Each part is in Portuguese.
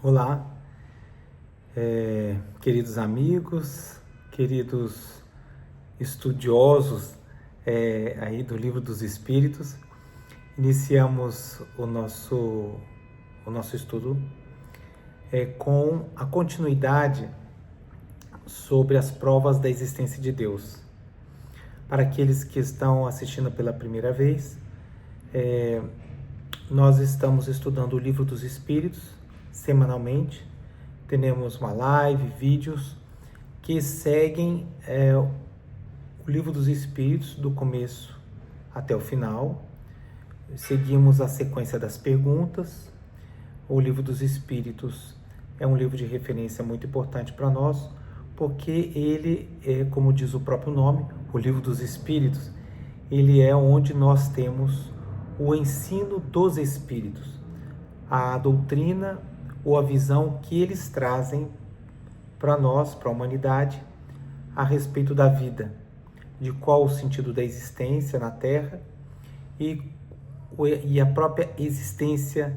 Olá, queridos amigos, queridos estudiosos aí do Livro dos Espíritos. Iniciamos o nosso estudo com a continuidade sobre as provas da existência de Deus. Para aqueles que estão assistindo pela primeira vez, nós estamos estudando o Livro dos Espíritos semanalmente. Temos uma live, vídeos que seguem o Livro dos Espíritos do começo até o final. Seguimos a sequência das perguntas. O Livro dos Espíritos é um livro de referência muito importante para nós, porque ele é, como diz o próprio nome, o Livro dos Espíritos, ele é onde nós temos o ensino dos Espíritos, a doutrina ou a visão que eles trazem para nós, para a humanidade, a respeito da vida, de qual o sentido da existência na Terra e a própria existência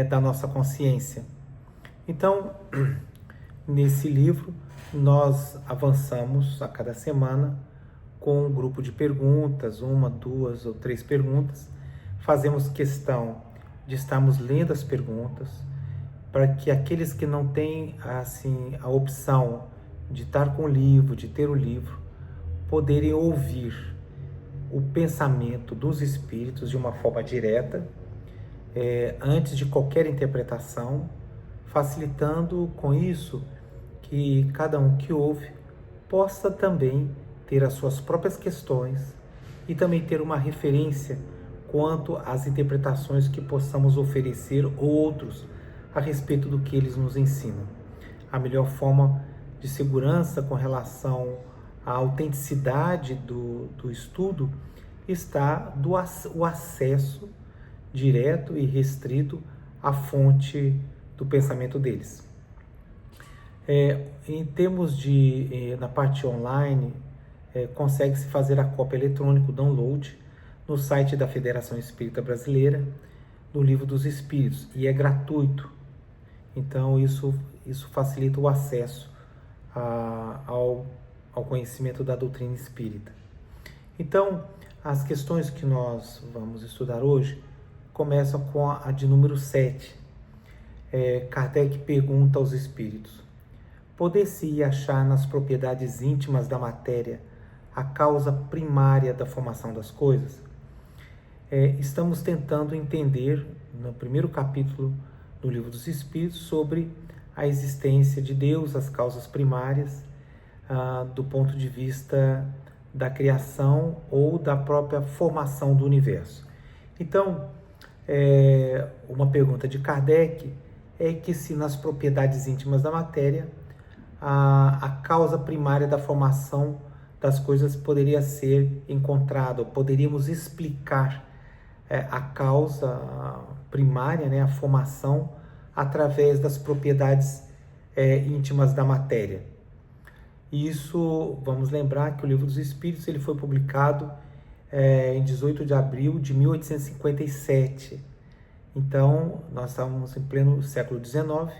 da nossa consciência. Então, nesse livro, nós avançamos a cada semana com um grupo de perguntas, 1, 2 ou 3 perguntas. Fazemos questão de estarmos lendo as perguntas, para que aqueles que não têm assim a opção de estar com o livro, de ter o livro, poderem ouvir o pensamento dos espíritos de uma forma direta, antes de qualquer interpretação, facilitando com isso que cada um que ouve possa também ter as suas próprias questões e também ter uma referência quanto às interpretações que possamos oferecer outros a respeito do que eles nos ensinam. A melhor forma de segurança com relação à autenticidade do estudo está o acesso direto e restrito à fonte do pensamento deles. Em termos de, na parte online, consegue-se fazer a cópia eletrônica, o download, no site da Federação Espírita Brasileira, do Livro dos Espíritos, e é gratuito. Então, isso facilita o acesso ao conhecimento da doutrina espírita. Então, as questões que nós vamos estudar hoje começam com a de número 7. Kardec pergunta aos espíritos: poder-se achar nas propriedades íntimas da matéria a causa primária da formação das coisas? Estamos tentando entender, no primeiro capítulo do Livro dos Espíritos, sobre a existência de Deus, as causas primárias, do ponto de vista da criação ou da própria formação do universo. Então, uma pergunta de Kardec é que se nas propriedades íntimas da matéria a causa primária da formação das coisas poderia ser encontrada, ou poderíamos explicar a causa primária, né, a formação, através das propriedades íntimas da matéria. Isso, vamos lembrar que o Livro dos Espíritos ele foi publicado em 18 de abril de 1857. Então, nós estávamos em pleno século XIX,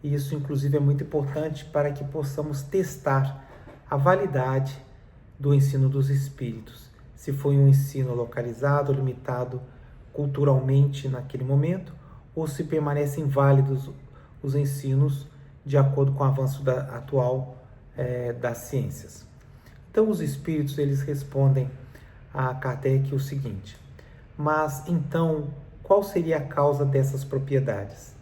e isso, inclusive, é muito importante para que possamos testar a validade do ensino dos Espíritos. Se foi um ensino localizado, limitado culturalmente naquele momento, ou se permanecem válidos os ensinos de acordo com o avanço atual das ciências. Então, os Espíritos eles respondem a Kardec o seguinte: mas então, qual seria a causa dessas propriedades?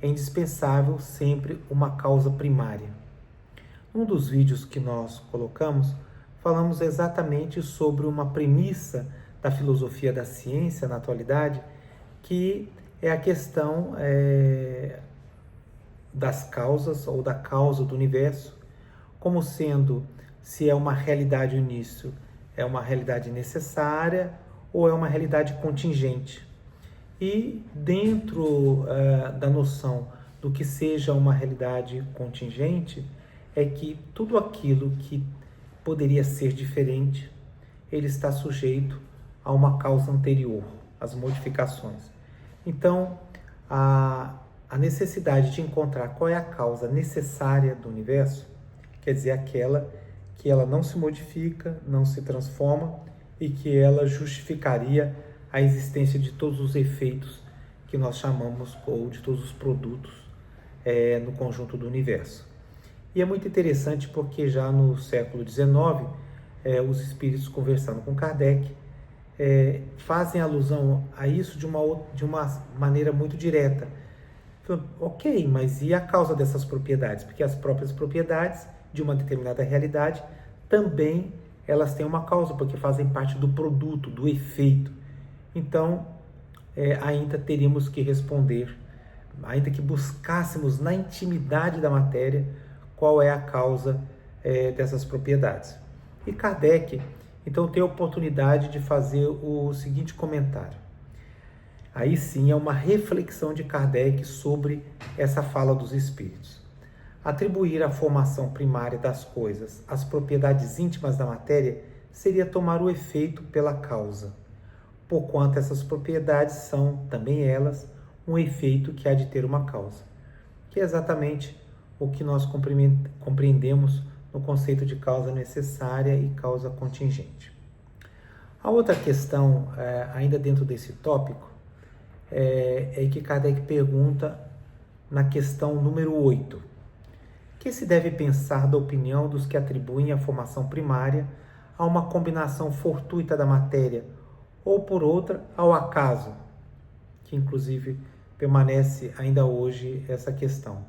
É indispensável sempre uma causa primária. Um dos vídeos que nós colocamos, falamos exatamente sobre uma premissa da filosofia da ciência na atualidade, que é a questão das causas ou da causa do universo, como sendo se é uma realidade o início, é uma realidade necessária ou é uma realidade contingente. E dentro da noção do que seja uma realidade contingente, é que tudo aquilo que poderia ser diferente, ele está sujeito a uma causa anterior, às modificações. Então, a necessidade de encontrar qual é a causa necessária do universo, quer dizer, aquela que ela não se modifica, não se transforma e que ela justificaria a existência de todos os efeitos que nós chamamos, ou de todos os produtos no conjunto do universo. E é muito interessante porque já no século XIX, os espíritos conversando com Kardec fazem alusão a isso de uma maneira muito direta. Ok, mas e a causa dessas propriedades? Porque as próprias propriedades de uma determinada realidade também elas têm uma causa, porque fazem parte do produto, do efeito. Então, ainda teríamos que responder, ainda que buscássemos na intimidade da matéria qual é a causa dessas propriedades. E Kardec, então, tem a oportunidade de fazer o seguinte comentário. Aí sim é uma reflexão de Kardec sobre essa fala dos espíritos. Atribuir à formação primária das coisas as propriedades íntimas da matéria seria tomar o efeito pela causa, porquanto essas propriedades são, também elas, um efeito que há de ter uma causa, que é exatamente o que nós compreendemos no conceito de causa necessária e causa contingente. A outra questão, ainda dentro desse tópico, é que Kardec pergunta na questão número 8. Que se deve pensar da opinião dos que atribuem a formação primária a uma combinação fortuita da matéria, ou por outra, ao acaso, que inclusive permanece ainda hoje essa questão.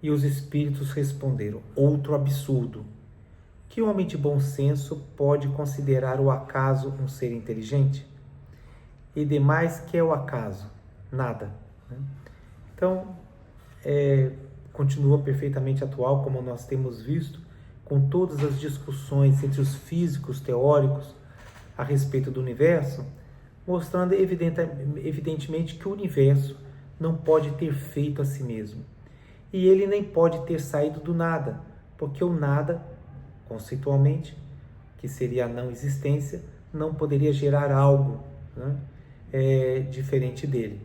E os espíritos responderam: outro absurdo. Que homem de bom senso pode considerar o acaso um ser inteligente? E demais, que é o acaso? Nada. Então, continua perfeitamente atual, como nós temos visto, com todas as discussões entre os físicos teóricos a respeito do universo, mostrando evidentemente que o universo não pode ter feito a si mesmo. E ele nem pode ter saído do nada, porque o nada, conceitualmente, que seria a não existência, não poderia gerar algo, né, diferente dele.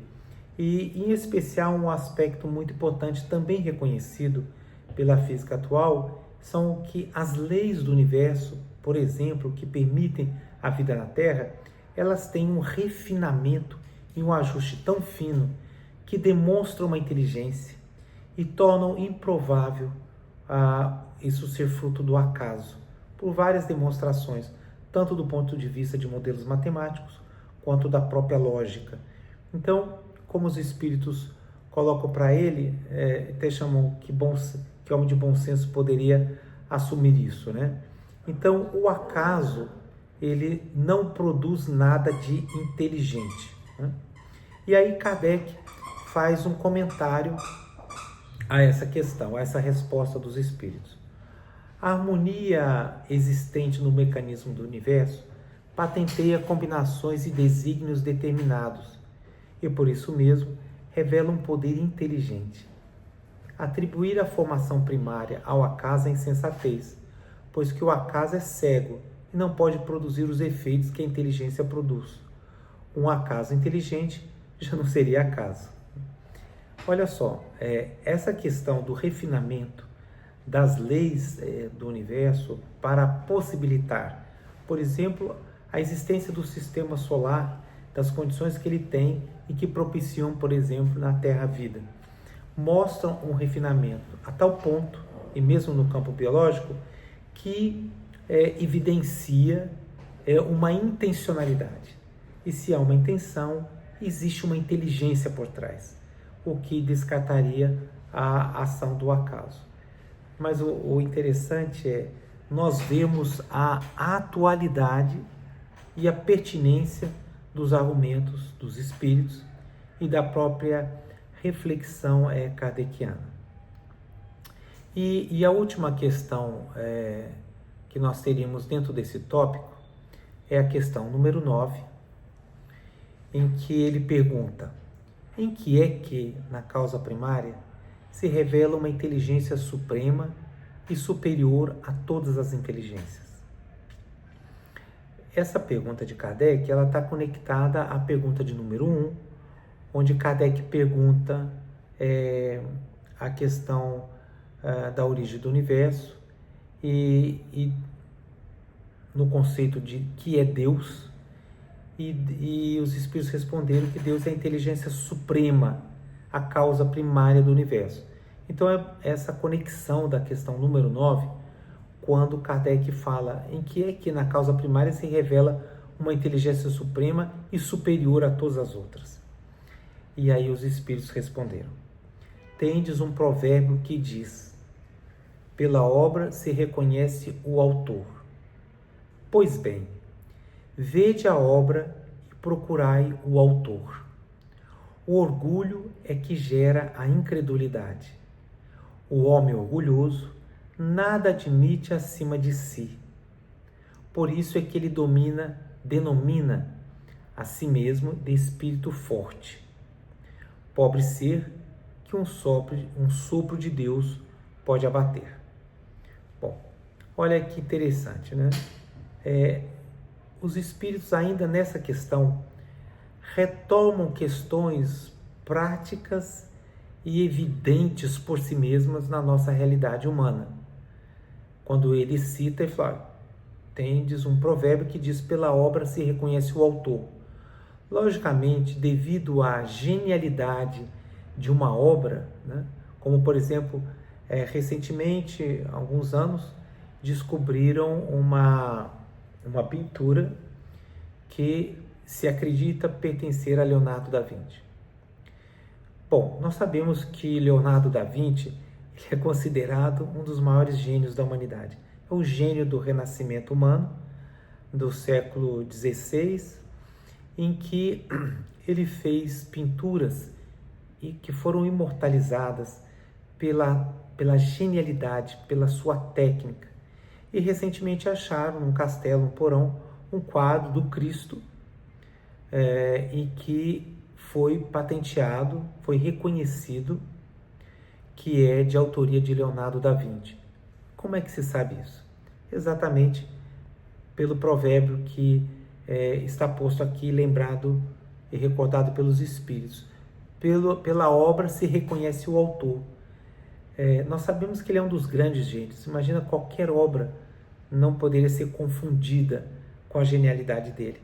E, em especial, um aspecto muito importante, também reconhecido pela física atual, são que as leis do universo, por exemplo, que permitem a vida na Terra, elas têm um refinamento e um ajuste tão fino que demonstram uma inteligência e tornam improvável isso ser fruto do acaso, por várias demonstrações, tanto do ponto de vista de modelos matemáticos, quanto da própria lógica. Então, como os espíritos colocam para ele, até chamam que homem de bom senso poderia assumir isso, né? Então, o acaso, ele não produz nada de inteligente, né? E aí Kardec faz um comentário a essa questão, a essa resposta dos espíritos. A harmonia existente no mecanismo do universo patenteia combinações e desígnios determinados, e por isso mesmo revela um poder inteligente. Atribuir a formação primária ao acaso é insensatez, pois que o acaso é cego e não pode produzir os efeitos que a inteligência produz. Um acaso inteligente já não seria acaso. Olha só, essa questão do refinamento das leis do universo para possibilitar, por exemplo, a existência do sistema solar, das condições que ele tem e que propiciam, por exemplo, na Terra a vida, mostram um refinamento a tal ponto, e mesmo no campo biológico, que evidencia uma intencionalidade. E se há uma intenção, existe uma inteligência por trás, o que descartaria a ação do acaso. Mas o interessante é nós vemos a atualidade e a pertinência dos argumentos dos espíritos e da própria reflexão kardeciana. E a última questão que nós teríamos dentro desse tópico é a questão número 9, em que ele pergunta: em que é que, na causa primária, se revela uma inteligência suprema e superior a todas as inteligências? Essa pergunta de Kardec, ela está conectada à pergunta de número 1, onde Kardec pergunta a questão da origem do universo e no conceito de que é Deus, e os espíritos responderam que Deus é a inteligência suprema, a causa primária do universo. Então é essa conexão da questão número 9, quando Kardec fala em que é que na causa primária se revela uma inteligência suprema e superior a todas as outras. E aí os espíritos responderam: tendes um provérbio que diz: pela obra se reconhece o autor. Pois bem, vede a obra e procurai o autor. O orgulho é que gera a incredulidade. O homem orgulhoso nada admite acima de si. Por isso é que ele denomina a si mesmo de espírito forte. Pobre ser que um sopro de Deus pode abater. Bom, olha que interessante, né? Os espíritos ainda nessa questão retomam questões práticas e evidentes por si mesmas na nossa realidade humana. Quando ele cita e fala: tendes um provérbio que diz: pela obra se reconhece o autor. Logicamente, devido à genialidade de uma obra, né? Como por exemplo, recentemente, há alguns anos, descobriram uma pintura que se acredita pertencer a Leonardo da Vinci. Bom, nós sabemos que Leonardo da Vinci é considerado um dos maiores gênios da humanidade. É o gênio do Renascimento humano, do século XVI, em que ele fez pinturas e que foram imortalizadas pela genialidade, pela sua técnica. E recentemente acharam num castelo, um porão, um quadro do Cristo, e que foi patenteado, foi reconhecido que é de autoria de Leonardo da Vinci. Como é que se sabe isso? Exatamente pelo provérbio que está posto aqui, lembrado e recordado pelos espíritos. Pela obra se reconhece o autor. Nós sabemos que ele é um dos grandes gênios. Imagina, qualquer obra não poderia ser confundida com a genialidade dele.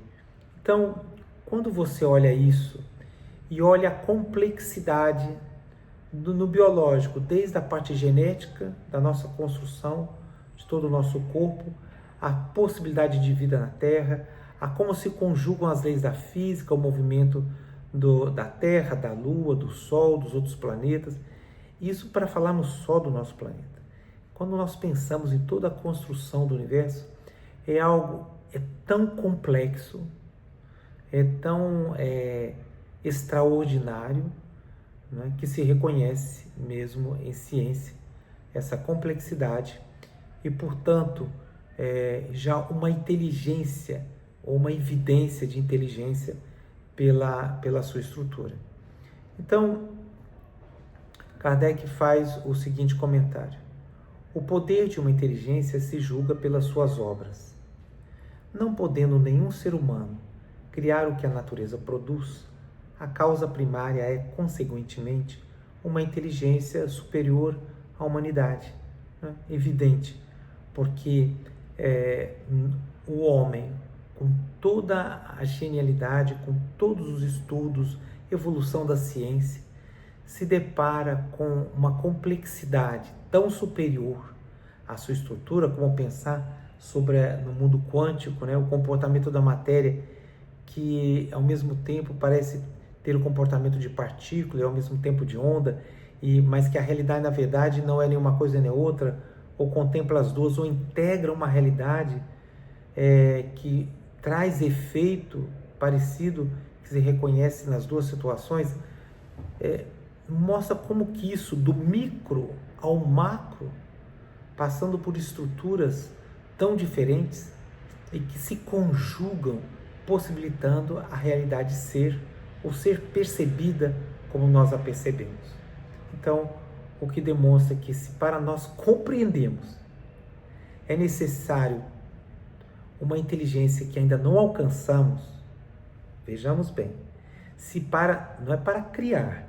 Então, quando você olha isso e olha a complexidade no biológico, desde a parte genética da nossa construção, de todo o nosso corpo, a possibilidade de vida na Terra, a como se conjugam as leis da física, o movimento da Terra, da Lua, do Sol, dos outros planetas. Isso para falarmos só do nosso planeta. Quando nós pensamos em toda a construção do universo, é tão complexo, é tão extraordinário, né, que se reconhece mesmo em ciência essa complexidade e, portanto, já uma inteligência ou uma evidência de inteligência pela sua estrutura. Então, Kardec faz o seguinte comentário: o poder de uma inteligência se julga pelas suas obras. Não podendo nenhum ser humano criar o que a natureza produz, a causa primária é, consequentemente, uma inteligência superior à humanidade. Né? Evidente, porque o homem, com toda a genialidade, com todos os estudos, evolução da ciência, se depara com uma complexidade tão superior à sua estrutura, como pensar no mundo quântico, né, o comportamento da matéria, que ao mesmo tempo parece ter o comportamento de partícula e ao mesmo tempo de onda, mas que a realidade, na verdade, não é nenhuma coisa nem outra, ou contempla as duas, ou integra uma realidade que traz efeito parecido, que se reconhece nas duas situações. Mostra como que isso, do micro ao macro, passando por estruturas tão diferentes e que se conjugam, possibilitando a realidade ser percebida como nós a percebemos. Então, o que demonstra que, se para nós compreendermos é necessário uma inteligência que ainda não alcançamos, vejamos bem, não é para criar,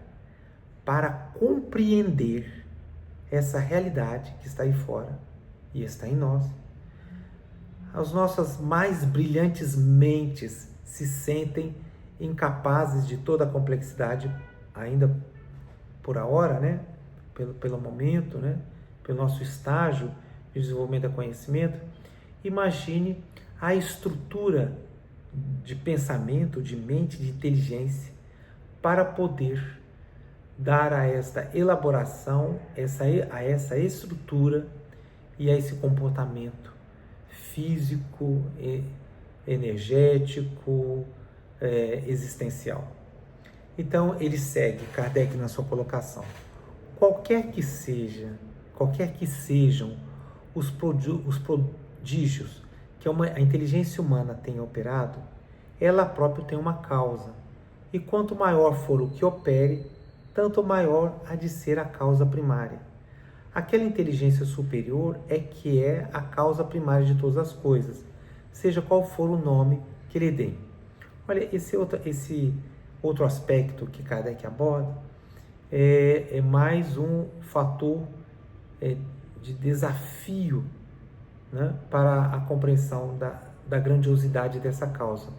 para compreender essa realidade que está aí fora e está em nós. As nossas mais brilhantes mentes se sentem incapazes de toda a complexidade, ainda por hora, né? Pelo momento, né? Pelo nosso estágio de desenvolvimento do conhecimento. Imagine a estrutura de pensamento, de mente, de inteligência, para poder dar a esta elaboração, a essa estrutura e a esse comportamento físico, energético, existencial. Então, ele segue Kardec na sua colocação. Qualquer que sejam os prodígios que a inteligência humana tem operado, ela própria tem uma causa. E quanto maior for o que opere, tanto maior há de ser a causa primária. Aquela inteligência superior é que é a causa primária de todas as coisas, seja qual for o nome que lhe dê. Olha, esse outro aspecto que Kardec aborda é mais um fator de desafio, né, para a compreensão da grandiosidade dessa causa.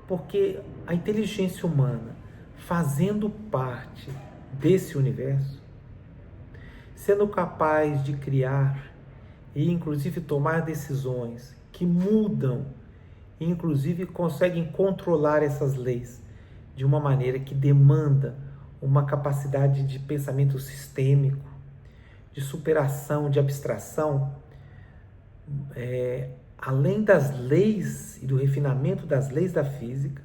Porque a inteligência humana, fazendo parte desse universo, sendo capaz de criar e inclusive tomar decisões que mudam, e inclusive conseguem controlar essas leis de uma maneira que demanda uma capacidade de pensamento sistêmico, de superação, de abstração, além das leis e do refinamento das leis da física,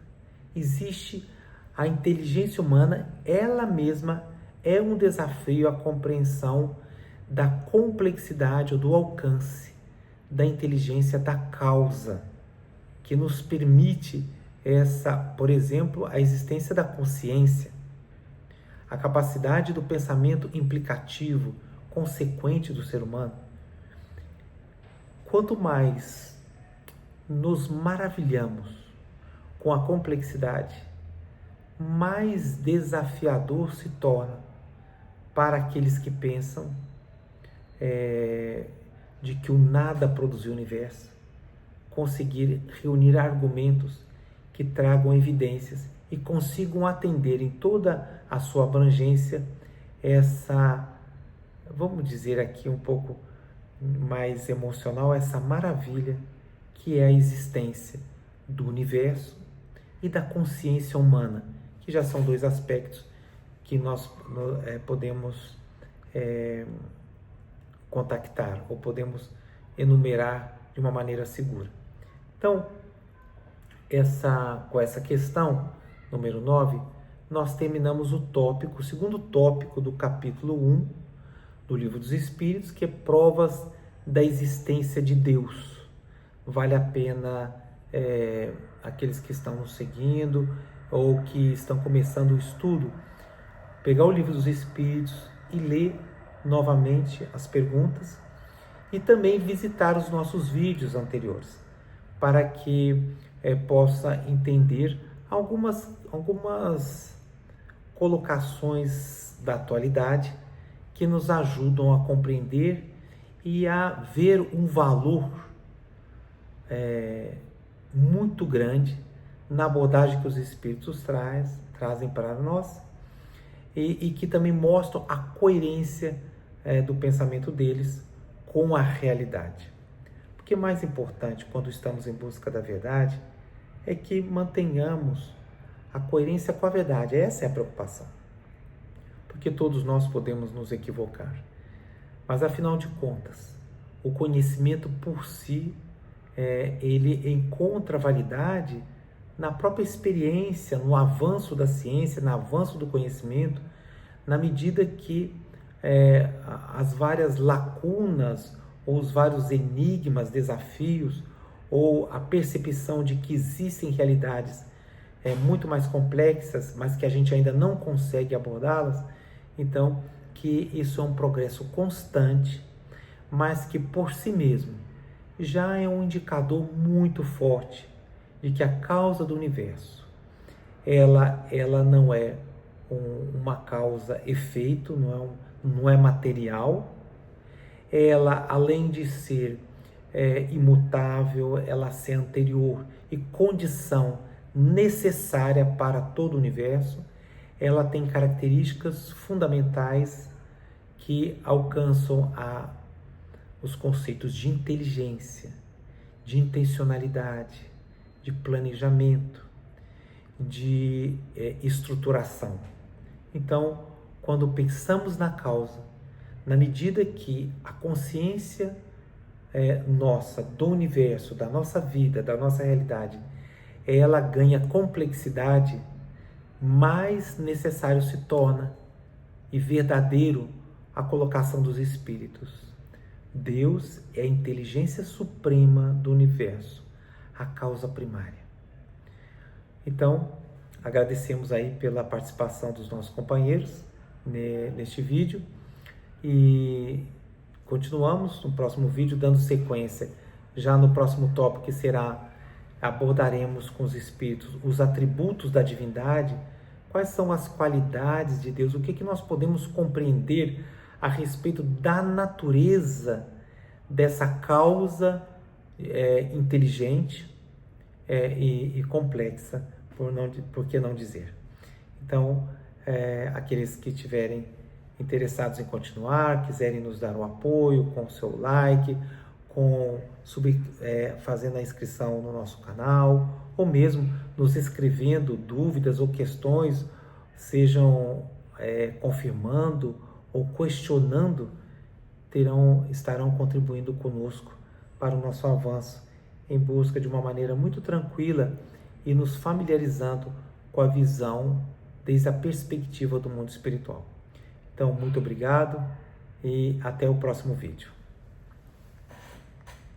existe a inteligência humana, ela mesma é um desafio à compreensão da complexidade ou do alcance da inteligência da causa, que nos permite por exemplo, a existência da consciência, a capacidade do pensamento implicativo, consequente do ser humano. Quanto mais nos maravilhamos com a complexidade, mais desafiador se torna para aqueles que pensam de que o nada produziu o universo, conseguir reunir argumentos que tragam evidências e consigam atender em toda a sua abrangência vamos dizer aqui um pouco mais emocional, essa maravilha que é a existência do universo e da consciência humana, que já são dois aspectos que nós podemos contactar ou podemos enumerar de uma maneira segura. Então, com essa questão, número 9, nós terminamos o segundo tópico do capítulo 1 do Livro dos Espíritos, que é provas da existência de Deus. Vale a pena aqueles que estão nos seguindo ou que estão começando o estudo, pegar o Livro dos Espíritos e ler novamente as perguntas e também visitar os nossos vídeos anteriores, para que possa entender algumas colocações da atualidade que nos ajudam a compreender e a ver um valor muito grande na abordagem que os Espíritos trazem para nós e que também mostram a coerência do pensamento deles com a realidade. Porque mais importante quando estamos em busca da verdade é que mantenhamos a coerência com a verdade. Essa é a preocupação. Porque todos nós podemos nos equivocar. Mas afinal de contas, o conhecimento por si, ele encontra validade na própria experiência, no avanço da ciência, no avanço do conhecimento, na medida que as várias lacunas ou os vários enigmas, desafios, ou a percepção de que existem realidades muito mais complexas, mas que a gente ainda não consegue abordá-las, então que isso é um progresso constante, mas que por si mesmo já é um indicador muito forte de que a causa do universo, ela não é uma causa-efeito, não é material. Ela, além de ser imutável, ela ser anterior e condição necessária para todo o universo, ela tem características fundamentais que alcançam os conceitos de inteligência, de intencionalidade, de planejamento, de estruturação. Então, quando pensamos na causa, na medida que a consciência nossa, do universo, da nossa vida, da nossa realidade, ela ganha complexidade, mais necessário se torna e verdadeiro a colocação dos espíritos. Deus é a inteligência suprema do universo, a causa primária. Então, agradecemos aí pela participação dos nossos companheiros neste vídeo e continuamos no próximo vídeo dando sequência. Já no próximo tópico, que será, abordaremos com os espíritos os atributos da divindade, quais são as qualidades de Deus, o que nós podemos compreender a respeito da natureza dessa causa inteligente e complexa, por que não dizer. Então, aqueles que tiverem interessados em continuar, quiserem nos dar um apoio com o seu like, fazendo a inscrição no nosso canal, ou mesmo nos escrevendo dúvidas ou questões, sejam confirmando ou questionando, estarão contribuindo conosco para o nosso avanço em busca de uma maneira muito tranquila e nos familiarizando com a visão desde a perspectiva do mundo espiritual. Então, muito obrigado e até o próximo vídeo.